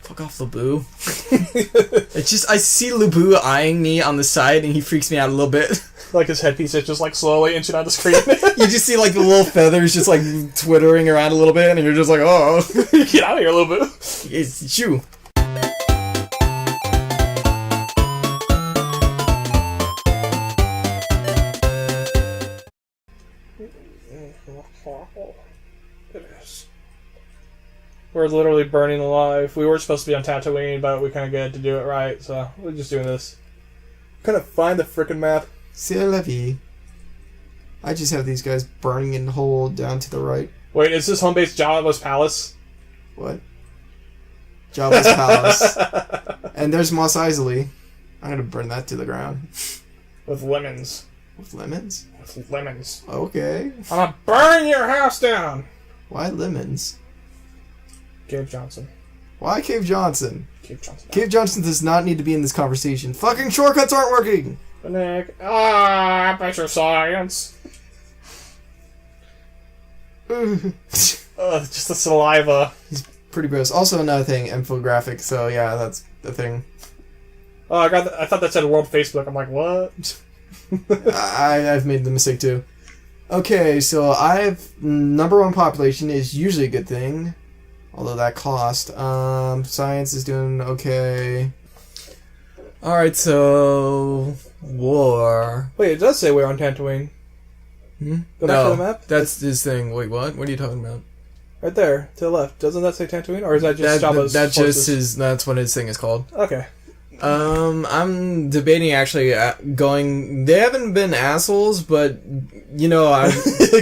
Fuck off, Lubu. It's just, I see Lubu eyeing me on the side, and he freaks me out a little bit. Like his headpiece is just like slowly inching on the screen. You just see like the little feathers just like twittering around a little bit, and you're just like, oh. Get out of here, Lubu. It's you. It is. We're literally burning alive. We were supposed to be on Tatooine, but we kind of get to do it right, so we're just doing this. Couldn't find the frickin' map. C'est la vie. I just have these guys burning in the hole down to the right. Wait, is this home base Jabba's palace? What? Jabba's palace. And there's Mos Eisley. I'm gonna burn that to the ground. With lemons. With lemons? With lemons. Okay. I'm gonna burn your house down! Why lemons? Cave Johnson. Why Cave Johnson? Cave Johnson. Cave Johnson does not need to be in this conversation. Fucking shortcuts aren't working! Nick. Ah, better science. Just the saliva. He's pretty gross. Also, another thing, infographic. So yeah, that's the thing. Oh, I thought that said World Facebook. I'm like, what? I've made the mistake too. Okay, so number one population is usually a good thing, although that cost. Science is doing okay. All right, so war. Wait, it does say we're on Tatooine. Go back to the map. That's this thing. Wait, what? What are you talking about? Right there, to the left. Doesn't that say Tatooine, or is that just Jabba's forces? That's what his thing is called. Okay. I'm debating actually going. They haven't been assholes, but you know, I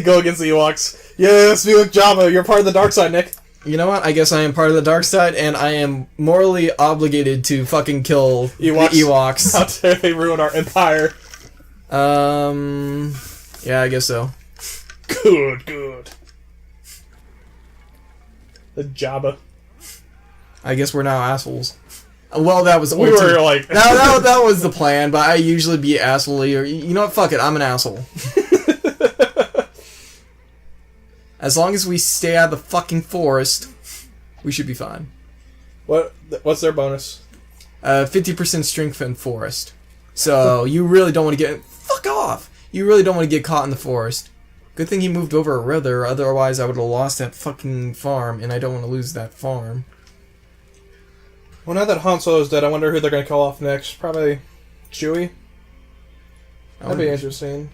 go against the Ewoks. Yes, be with Jabba. You're part of the dark side, Nick. You know what? I guess I am part of the dark side, and I am morally obligated to fucking kill the Ewoks. How dare they ruin our empire? Yeah, I guess so. Good. The Jabba. I guess we're now assholes. Well, that was we were like that was the plan, but I usually be assholey, or you know what? Fuck it, I'm an asshole. As long as we stay out of the fucking forest, we should be fine. What's their bonus? 50% strength in forest. So you really don't want to get fuck off. You really don't want to get caught in the forest. Good thing he moved over a river, otherwise I would have lost that fucking farm, and I don't want to lose that farm. Well, now that Han Solo's dead, I wonder who they're going to kill off next. Probably Chewie. That'd be interesting.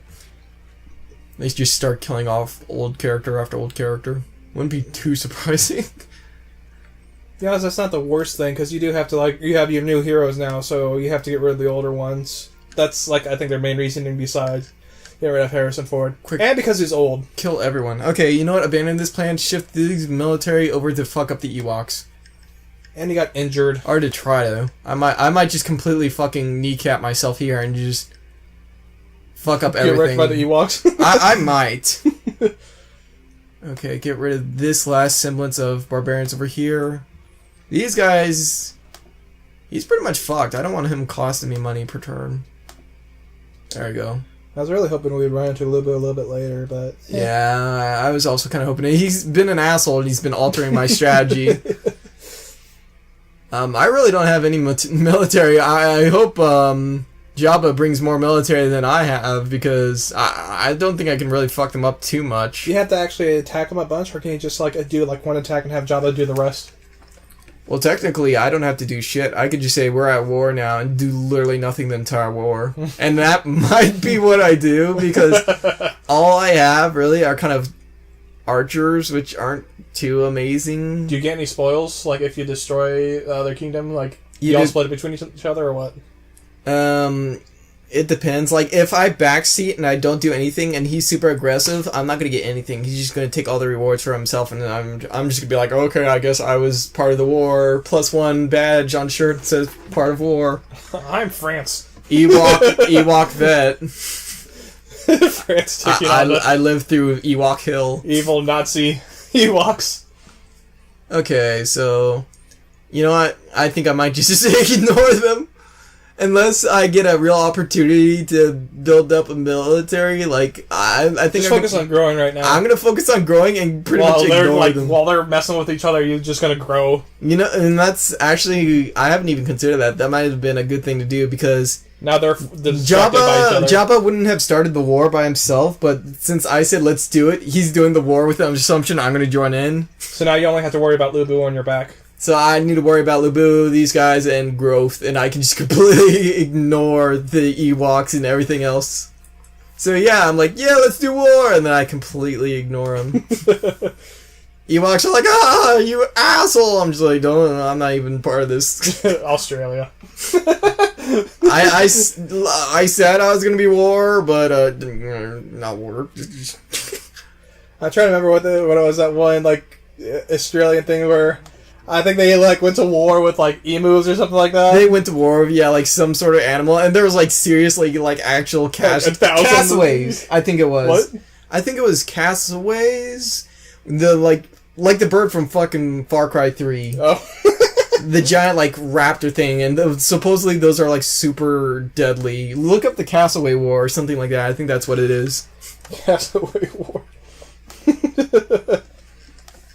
They just start killing off old character after old character. Wouldn't be too surprising. Yeah, that's not the worst thing, because you do have to, you have your new heroes now, so you have to get rid of the older ones. That's, I think their main reasoning besides get rid of Harrison Ford. And because he's old. Kill everyone. Okay, you know what? Abandon this plan, shift these military over to fuck up the Ewoks. And he got injured. Or to try to. I might just completely fucking kneecap myself here and just fuck up everything. Get wrecked by the Ewoks? I might. Okay, get rid of this last semblance of barbarians over here. These guys... He's pretty much fucked. I don't want him costing me money per turn. There we go. I was really hoping we'd run into a little bit later, but... Yeah, I was also kind of hoping... He's been an asshole and he's been altering my strategy. I really don't have any military. I hope Jabba brings more military than I have, because I don't think I can really fuck them up too much. You have to actually attack them a bunch, or can you just do one attack and have Jabba do the rest? Well, technically, I don't have to do shit. I could just say we're at war now and do literally nothing the entire war. And that might be what I do, because all I have really are kind of archers, which aren't too amazing. Do you get any spoils, if you destroy their kingdom? You all split it between each other, or what? It depends. If I backseat and I don't do anything and he's super aggressive, I'm not going to get anything. He's just going to take all the rewards for himself, and then I'm just going to be like, okay, I guess I was part of the war. +1 badge on shirt that says part of war. I'm France. Ewok vet. France. I lived through Ewok Hill. Evil Nazi Ewoks. Okay, so... You know what? I think I might just ignore them. unless I get a real opportunity to build up a military, like I think just focus on growing right now. I'm gonna focus on growing and pretty much ignore them. While they're messing with each other, you're just gonna grow. You know, and that's actually I haven't even considered that. That might have been a good thing to do because now they're distracted by each other. Jabba wouldn't have started the war by himself, but since I said let's do it, he's doing the war with the assumption I'm gonna join in. So now you only have to worry about Lubu on your back. So I need to worry about Lubu, these guys, and growth, and I can just completely ignore the Ewoks and everything else. So yeah, I'm like, yeah, let's do war, and then I completely ignore them. Ewoks are like, ah, you asshole! I'm just like, don't, I'm not even part of this. Australia. I said I was gonna be war, but not war. I'm trying to remember what it was, that one like Australian thing where I think they like went to war with like emus or something like that. They went to war with like some sort of animal, and there was like seriously like actual cassoways. I think it was. What? I think it was cassoways. The like the bird from fucking Far Cry 3. Oh. The giant like raptor thing, and supposedly those are like super deadly. Look up the Cassoway War or something like that. I think that's what it is. Cassoway War.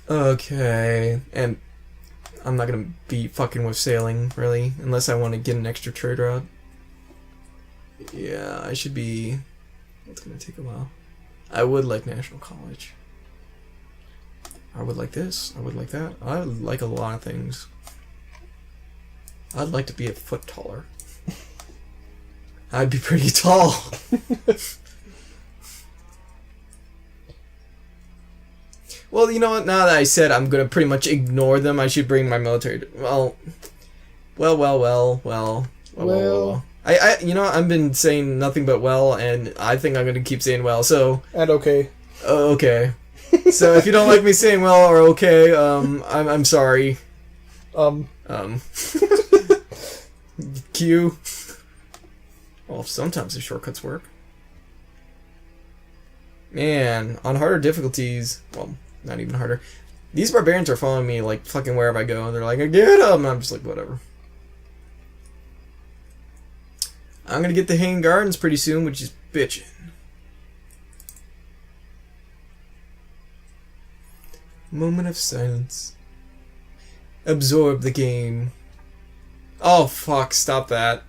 Okay, and I'm not gonna be fucking with sailing, really, unless I want to get an extra trade route. Yeah, I should be... It's gonna take a while. I would like National College. I would like this. I would like that. I would like a lot of things. I'd like to be a foot taller. I'd be pretty tall. Well, you know what? Now that I said I'm gonna pretty much ignore them, I should bring my military. Well. I you know, I've been saying nothing but well, and I think I'm gonna keep saying well. So. And okay. Okay. So if you don't like me saying well or okay, I'm sorry. Q. Well, sometimes the shortcuts work. Man, on harder difficulties, well, not even harder. These barbarians are following me like fucking wherever I go. They're like, get them! And I'm just like, whatever. I'm gonna get the Hanging Gardens pretty soon, which is bitchin'. Moment of silence. Absorb the game. Oh fuck, stop that.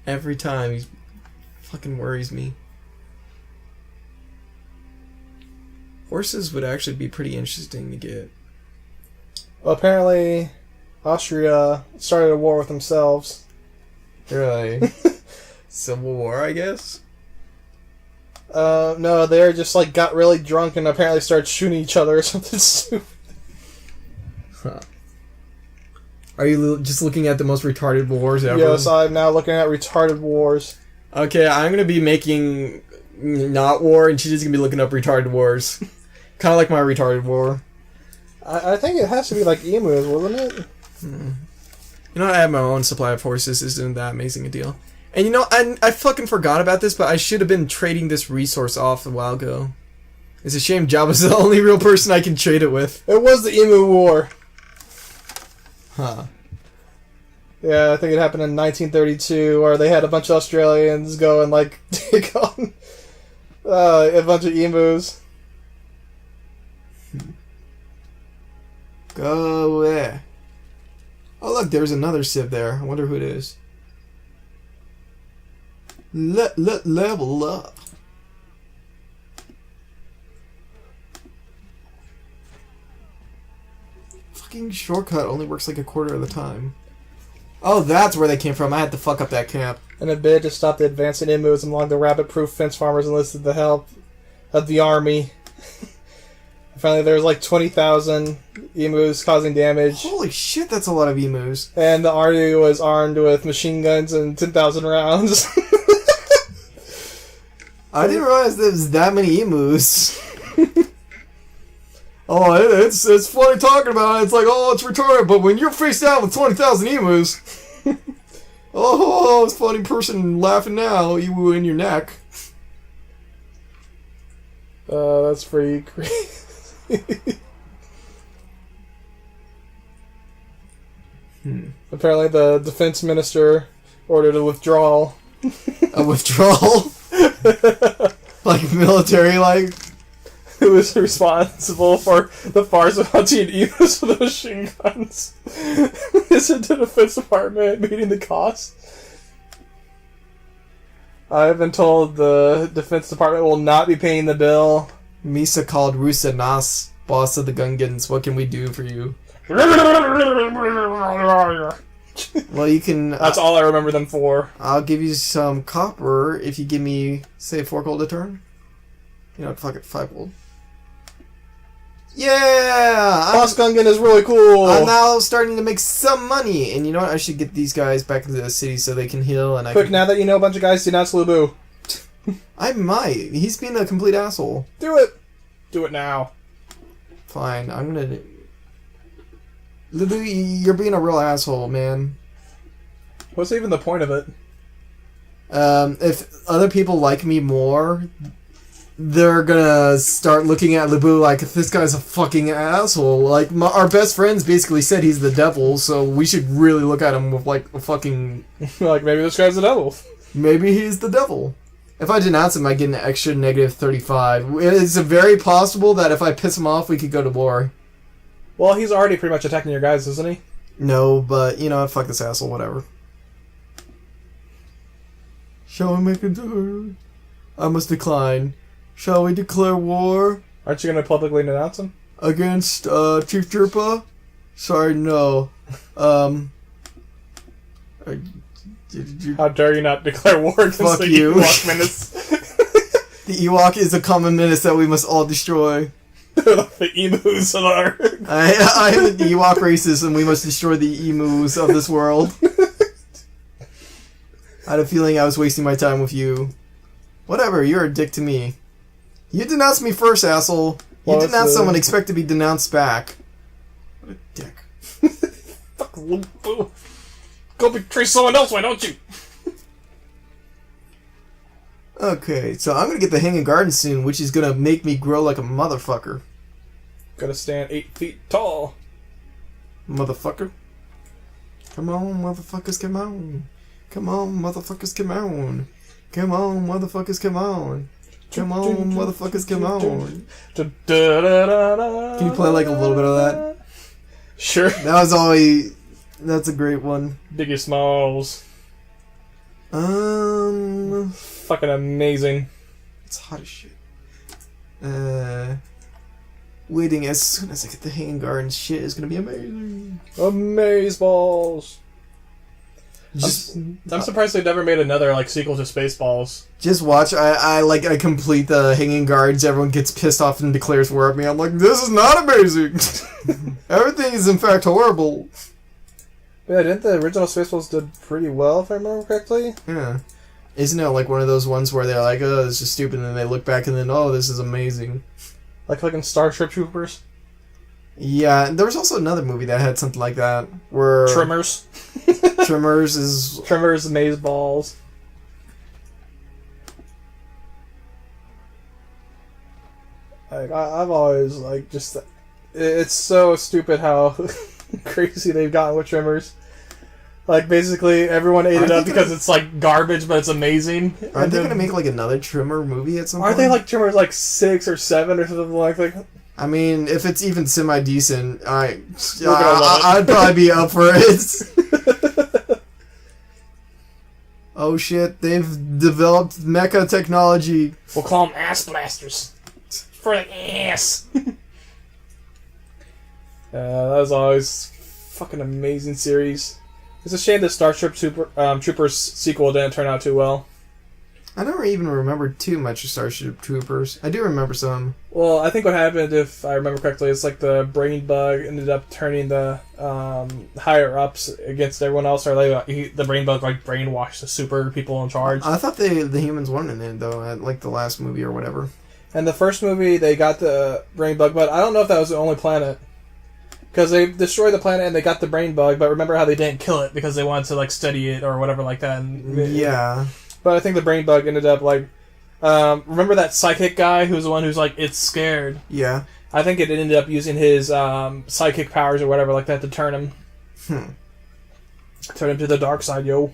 Every time he fucking worries me. Horses would actually be pretty interesting to get. Well, apparently, Austria started a war with themselves. Really? Civil War, I guess? No, they just like got really drunk and apparently started shooting each other or something stupid. Huh. Are you just looking at the most retarded wars ever? Yes, I'm now looking at retarded wars. Okay, I'm gonna be making not war, and she's just gonna be looking up retarded wars. Kind of like my retarded war. I think it has to be like emus, wouldn't it? You know, I have my own supply of horses. Isn't that amazing a deal? And you know, I fucking forgot about this, but I should have been trading this resource off a while ago. It's a shame Jabba's the only real person I can trade it with. It was the Emu War. Huh. Yeah, I think it happened in 1932, where they had a bunch of Australians go and, like, take on a bunch of emus. Go away. Oh, look, there's another Civ there. I wonder who it is. Level up. Fucking shortcut only works like a quarter of the time. Oh, that's where they came from. I had to fuck up that camp. In a bid to stop the advancing emus along the rabbit-proof fence, farmers enlisted the help of the army. Finally, there was like 20,000 emus causing damage. Holy shit, that's a lot of emus. And the army was armed with machine guns and 10,000 rounds. I didn't realize there was that many emus. Oh, it's funny talking about it. It's like, oh, it's retarded. But when you're face down with 20,000 emus, oh, it's funny person laughing now. Emu in your neck. That's pretty crazy. Apparently, the defense minister ordered a withdrawal. A withdrawal? Like military, like? Who was responsible for the farce of hunting emus with machine guns? Is it the Defense Department meeting the cost? I have been told the Defense Department will not be paying the bill. Misa called Rusa Nas, boss of the Gungans. What can we do for you? Well, you can... That's all I remember them for. I'll give you some copper if you give me, say, 4 gold a turn. You know, fuck it, 5 gold. Yeah! Boss Gungan is really cool! I'm now starting to make some money! And you know what? I should get these guys back into the city so they can heal and Quick, now that you know a bunch of guys, denounce Lubu. I might. He's being a complete asshole. Do it! Do it now. Fine, I'm gonna... Lubu, you're being a real asshole, man. What's even the point of it? If other people like me more, they're gonna start looking at Lubu like, this guy's a fucking asshole. Like, our best friends basically said he's the devil, so we should really look at him with, like, a fucking... Like, maybe this guy's the devil. Maybe he's the devil. If I denounce him, I get an extra negative 35. It's very possible that if I piss him off, we could go to war. Well, he's already pretty much attacking your guys, isn't he? No, but, you know, fuck this asshole, whatever. Shall we make a deal? I must decline. Shall we declare war? Aren't you going to publicly denounce him? Against, Chief Drupa? Sorry, no. How dare you not declare war against Fuck the you. Ewok menace? The Ewok is a common menace that we must all destroy. The emus are... I am the Ewok racist and we must destroy the emus of this world. I had a feeling I was wasting my time with you. Whatever, you're a dick to me. You denounced me first, asshole. You denounce someone, expect to be denounced back. What a dick. Fuck Lubu. Go betray someone else, why don't you? Okay, so I'm gonna get the Hanging Garden soon, which is gonna make me grow like a motherfucker. Gotta stand 8 feet tall. Motherfucker. Come on, motherfuckers, come on. Come on, motherfuckers, come on. Come on, motherfuckers, come on. Come on, motherfuckers, come on. Can you play like a little bit of that? Sure. That was always... That's a great one. Biggie Smalls. Fucking amazing. It's hot as shit. Waiting as soon as I get the Hanging Garden, shit is gonna be amazing. Amazeballs. Just, I'm surprised they never made another like sequel to Spaceballs. just watch. I complete the Hanging Gardens. Everyone gets pissed off and declares war at me. I'm like, this is not amazing. Everything is in fact horrible. Yeah, didn't the original Spaceballs did pretty well if I remember correctly? Yeah. Isn't it like one of those ones where they're like, oh, this is stupid, and then they look back and then, oh, this is amazing. Like fucking Starship Troopers? Yeah, and there was also another movie that had something like that, where... Trimmers. Trimmers is... Trimmers, Amazeballs. Like, I've always, like, just... It's so stupid how crazy they've gotten with Trimmers. Like, basically, everyone ate it up because it's, like, garbage, but it's amazing. Aren't they gonna make, like, another Trimmer movie at some point? Aren't they, like, Trimmers, like, 6 or 7 or something like that? I mean, if it's even semi-decent, I'd it. probably be up for it. Oh shit, they've developed mecha technology. We'll call them ass blasters. For the ass. That was always fucking amazing series. It's a shame that Starship Troopers sequel didn't turn out too well. I never even remembered too much of Starship Troopers. I do remember some. Well, I think what happened, if I remember correctly, is like the brain bug ended up turning the higher ups against everyone else, or the brain bug like brainwashed the super people in charge. I thought the humans won in it though, at like the last movie or whatever. And the first movie, they got the brain bug, but I don't know if that was the only planet. Because they destroyed the planet and they got the brain bug, but remember how they didn't kill it because they wanted to like study it or whatever like that. Yeah. But I think the brain bug ended up like... remember that psychic guy who's the one who's like, it's scared? Yeah. I think it ended up using his psychic powers or whatever like that to turn him. Turn him to the dark side, yo.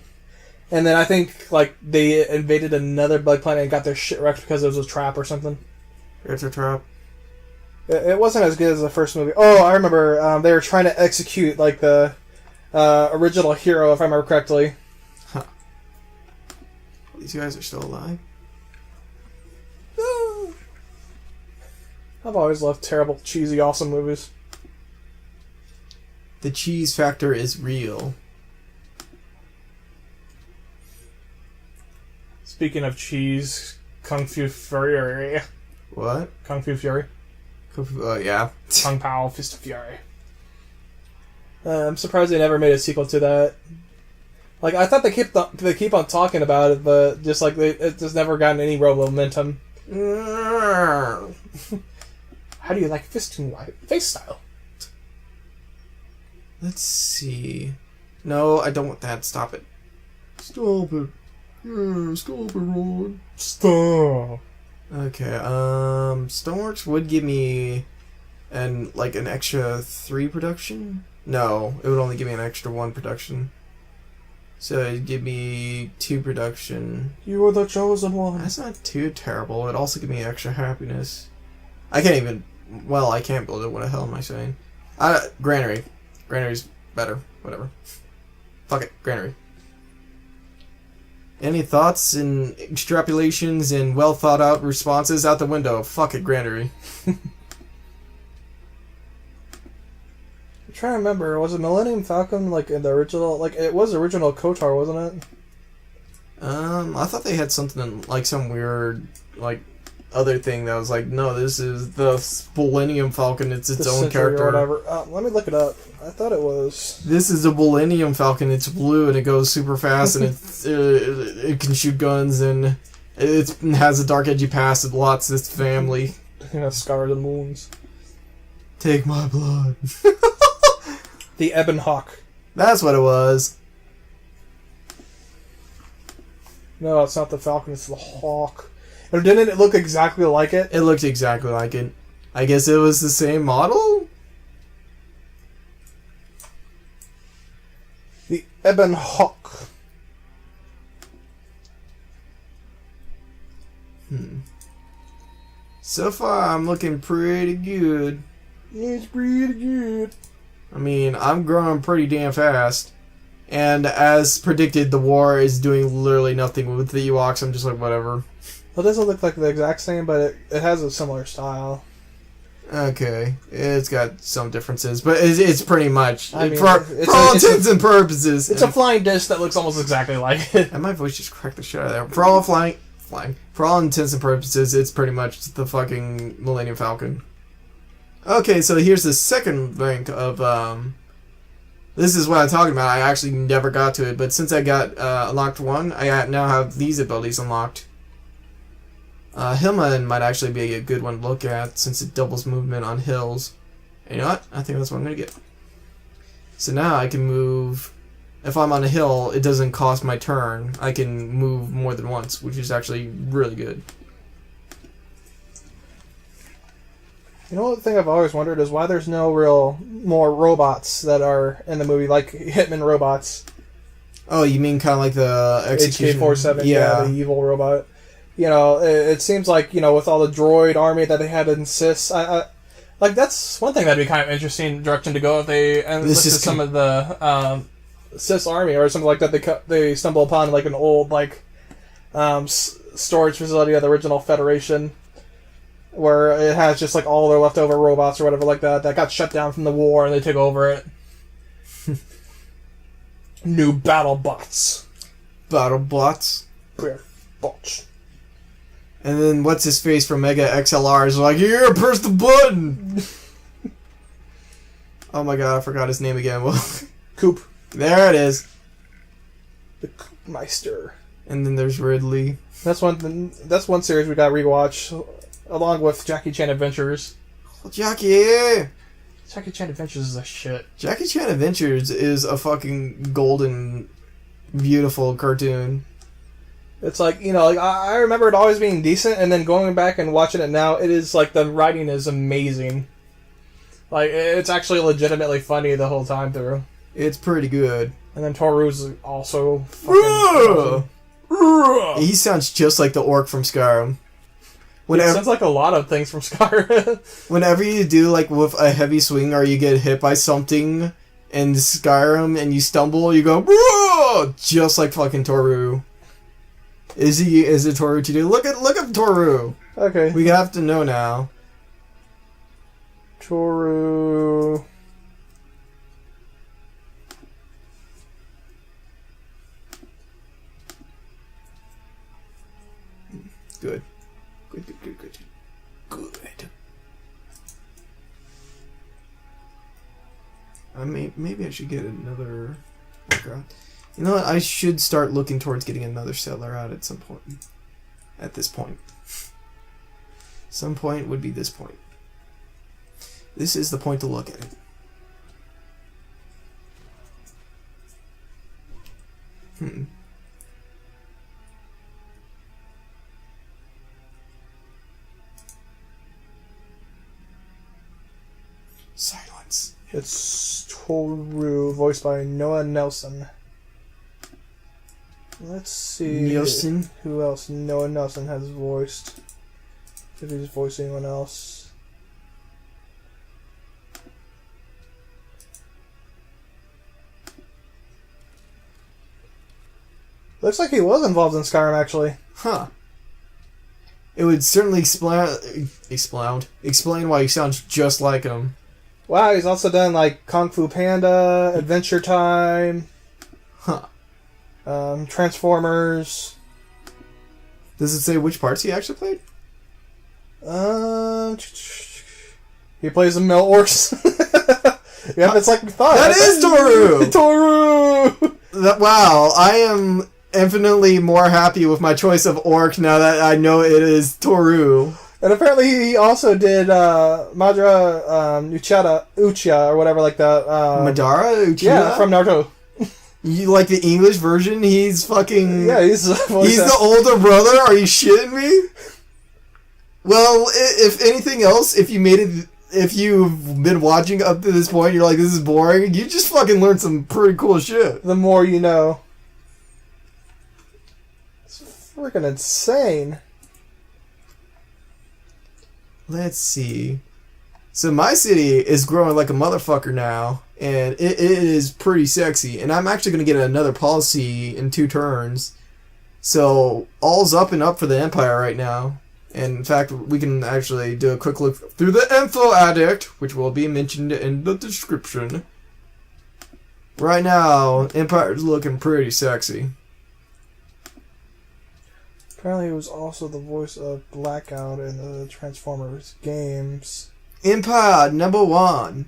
And then I think like they invaded another bug planet and got their shit wrecked because it was a trap or something. It's a trap. It wasn't as good as the first movie. Oh, I remember they were trying to execute like the original hero, if I remember correctly. Huh. These guys are still alive? I've always loved terrible, cheesy, awesome movies. The cheese factor is real. Speaking of cheese, Kung Fu Fury. What? Kung Fu Fury. Yeah. Kung Pao Fist of Fury. I'm surprised they never made a sequel to that. Like, I thought they keep on talking about it, but just like it just never gotten any real momentum. How do you like fisting face style? Let's see. No, I don't want that. Stop it. Stop it. Yeah, stop it, Ron. Stop. Okay, Stoneworks would give me an extra 3 production? No, it would only give me an extra 1 production. So it'd give me 2 production. You were the chosen one. That's not too terrible. It'd also give me extra happiness. I can't even... Well, I can't build it. What the hell am I saying? Granary. Granary's better. Whatever. Fuck it. Granary. Any thoughts and extrapolations and well thought out responses out the window? Fuck it, Granary. I'm trying to remember. Was it Millennium Falcon like in the original? Like it was original KOTOR, wasn't it? I thought they had something like some weird other thing that was like, no, this is the Millennium Falcon. It's its own character. Or whatever. Let me look it up. I thought it was. This is the Millennium Falcon. It's blue and it goes super fast and it can shoot guns and it has a dark edgy past. It lots its family. Yeah, scars and wounds. Take my blood. The Ebon Hawk. That's what it was. No, it's not the Falcon. It's the Hawk. Or didn't it look exactly like it? It looked exactly like it. I guess it was the same model? The Ebon Hawk. So far, I'm looking pretty good. It's pretty good. I mean, I'm growing pretty damn fast. And as predicted, the war is doing literally nothing with the Ewoks. I'm just like, whatever. Well, it doesn't look like the exact same, but it has a similar style. Okay, it's got some differences, but it's pretty much, I mean, for all intents and purposes. It's a flying disc that looks almost exactly like it. And my voice just cracked the shit out of there. For all for all intents and purposes, it's pretty much the fucking Millennium Falcon. Okay, so here's the second rank of, this is what I'm talking about. I actually never got to it, but since I got unlocked 1, I now have these abilities unlocked. Hillman might actually be a good one to look at since it doubles movement on hills. And you know what? I think that's what I'm going to get. So now I can move... If I'm on a hill, it doesn't cost my turn. I can move more than once, which is actually really good. You know, the thing I've always wondered is why there's no more robots that are in the movie, like Hitman robots. Oh, you mean kind of like the execution? HK-47, yeah, the evil robot. You know, it seems like, you know, with all the droid army that they had in SIS, like, that's one thing that'd be kind of interesting direction to go if they enlisted some of the SIS army or something like that. They stumble upon, like, an old, like, storage facility of the original Federation where it has just, like, all their leftover robots or whatever like that got shut down from the war and they took over it. New battle bots. Battle bots? Bots. And then what's his face from Mega XLR is like, here, press the button! Oh my god, I forgot his name again. Coop. There it is. The Coopmeister. And then there's Ridley. That's one series we got to rewatch, along with Jackie Chan Adventures. Oh, Jackie! Jackie Chan Adventures is a shit. Jackie Chan Adventures is a fucking golden, beautiful cartoon. It's like, you know, like I remember it always being decent, and then going back and watching it now, it is like the writing is amazing. Like, it's actually legitimately funny the whole time through. It's pretty good. And then Toru's also fucking awesome. He sounds just like the orc from Skyrim. It sounds like a lot of things from Skyrim. Whenever you do like with a heavy swing or you get hit by something in Skyrim and you stumble, you go "Whoa!" Just like fucking Toru. Is it Toru to do? Look at Toru. Okay. We have to know now. Toru. Good. Maybe I should get another worker out. You know what? I should start looking towards getting another settler out at some point. At this point. Some point would be this point. This is the point to look at it. Silence. It's Toru, voiced by Noah Nelson. Let's see Nielsen. who else Noah Nelson has voiced. If he's voiced anyone else. Looks like he was involved in Skyrim, actually. Huh. It would certainly explain why he sounds just like him. Wow, he's also done like Kung Fu Panda, Adventure Time, Transformers. Does it say which parts he actually played? He plays the male orcs. Yeah, it's like we thought. That is Toru! Toru! Wow, I am infinitely more happy with my choice of orc now that I know it is Toru. And apparently he also did Madara Uchiha or whatever like that. Madara Uchiha? Yeah, from Naruto. You like the English version? He's fucking... Yeah, he's the older brother? Are you shitting me? Well, if anything else, if you've been watching up to this point, you're like, this is boring, you just fucking learned some pretty cool shit. The more you know. It's freaking insane. Let's see. So my city is growing like a motherfucker now, and it is pretty sexy. And I'm actually going to get another policy in 2 turns. So all's up and up for the Empire right now. And in fact, we can actually do a quick look through the info Addict, which will be mentioned in the description. Right now, Empire's looking pretty sexy. Apparently he was also the voice of Blackout in the Transformers games. Empire #1.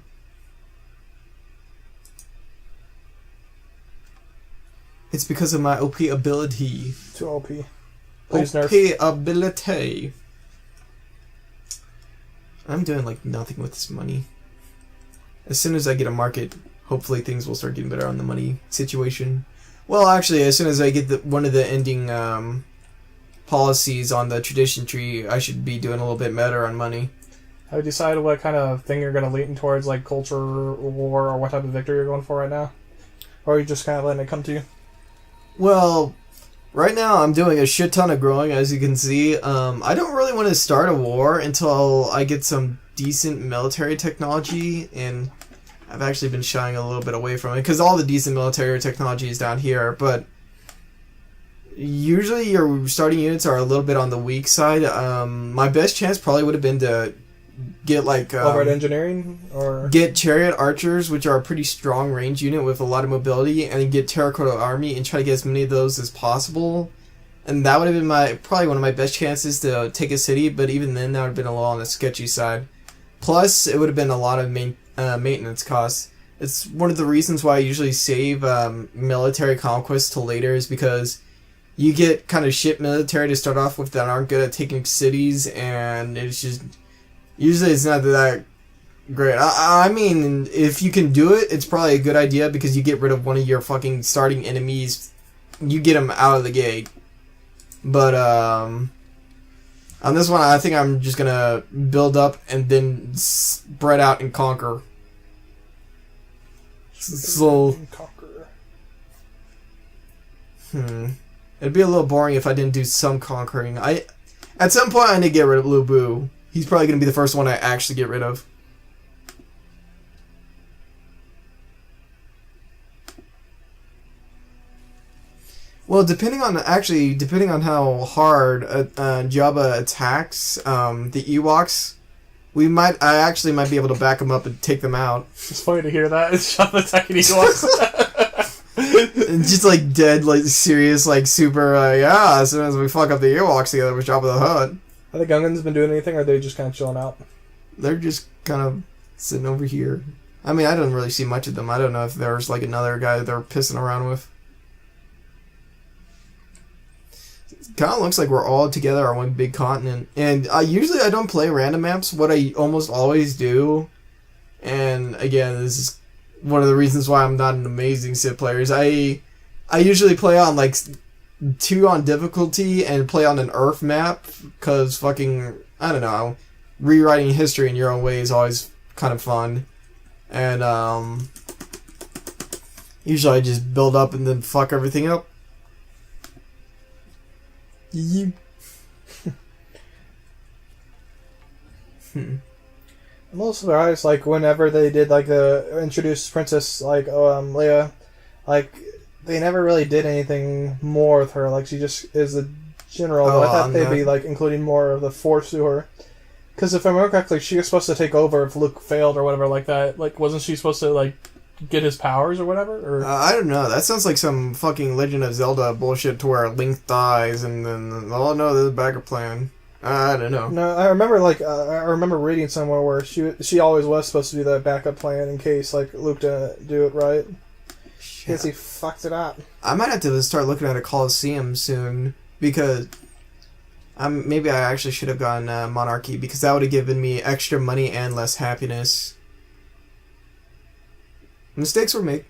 It's because of my OP ability. Too OP. Please OP nerf. ability. I'm doing like nothing with this money. As soon as I get a market, hopefully things will start getting better on the money situation. Well, actually, as soon as I get one of the ending policies on the tradition tree, I should be doing a little bit better on money. Have you decided what kind of thing you're going to lean towards, like culture, war, or what type of victory you're going for right now? Or are you just kind of letting it come to you? Well, right now I'm doing a shit ton of growing, as you can see. I don't really want to start a war until I get some decent military technology, and I've actually been shying a little bit away from it, because all the decent military technology is down here, but usually your starting units are a little bit on the weak side. My best chance probably would have been to get like over at engineering, or get chariot archers, which are a pretty strong range unit with a lot of mobility, and get terracotta army and try to get as many of those as possible. And that would have been probably one of my best chances to take a city, but even then that would have been a little on the sketchy side. Plus, it would have been a lot of maintenance costs. It's one of the reasons why I usually save military conquest till later, is because you get kind of shit military to start off with that aren't good at taking cities, and it's just... Usually it's not that great. I mean, if you can do it, it's probably a good idea, because you get rid of one of your fucking starting enemies. You get them out of the gate. But, on this one, I think I'm just gonna build up and then spread out and conquer. So, conquer. It'd be a little boring if I didn't do some conquering. At some point, I need to get rid of Lu Bu. He's probably going to be the first one I actually get rid of. Well, depending on how hard Jabba attacks the Ewoks, I actually might be able to back them up and take them out. It's funny to hear that. It's Jabba attacking Ewoks. Just like dead, like serious, like super. As soon as we fuck up the Ewoks together with Jabba the Hutt. Are the Gungans been doing anything, or are they just kind of chilling out? They're just kind of sitting over here. I mean, I don't really see much of them. I don't know if there's like another guy they're pissing around with. Kind of looks like we're all together on one big continent. And usually I don't play random maps. What I almost always do, and again, this is one of the reasons why I'm not an amazing Civ player, is I usually play on like 2 on difficulty and play on an Earth map, because fucking, I don't know, rewriting history in your own way is always kind of fun. And usually I just build up and then fuck everything up. I'm also surprised, like, whenever they did, like, the introduce Princess, like, Leia, like, they never really did anything more with her. Like, she just is a general, but I thought they'd be, like, including more of the Force to her. Because if I remember correctly, she was supposed to take over if Luke failed or whatever like that. Like, wasn't she supposed to, like, get his powers or whatever? Or I don't know. That sounds like some fucking Legend of Zelda bullshit to where Link dies and then, oh no, there's a backup plan. I don't know. No, I remember I remember reading somewhere where she always was supposed to be the backup plan in case like Luke didn't do it right. Because he fucked it up. I might have to start looking at a Coliseum soon, because maybe I actually should have gone Monarchy, because that would have given me extra money and less happiness. Mistakes were made.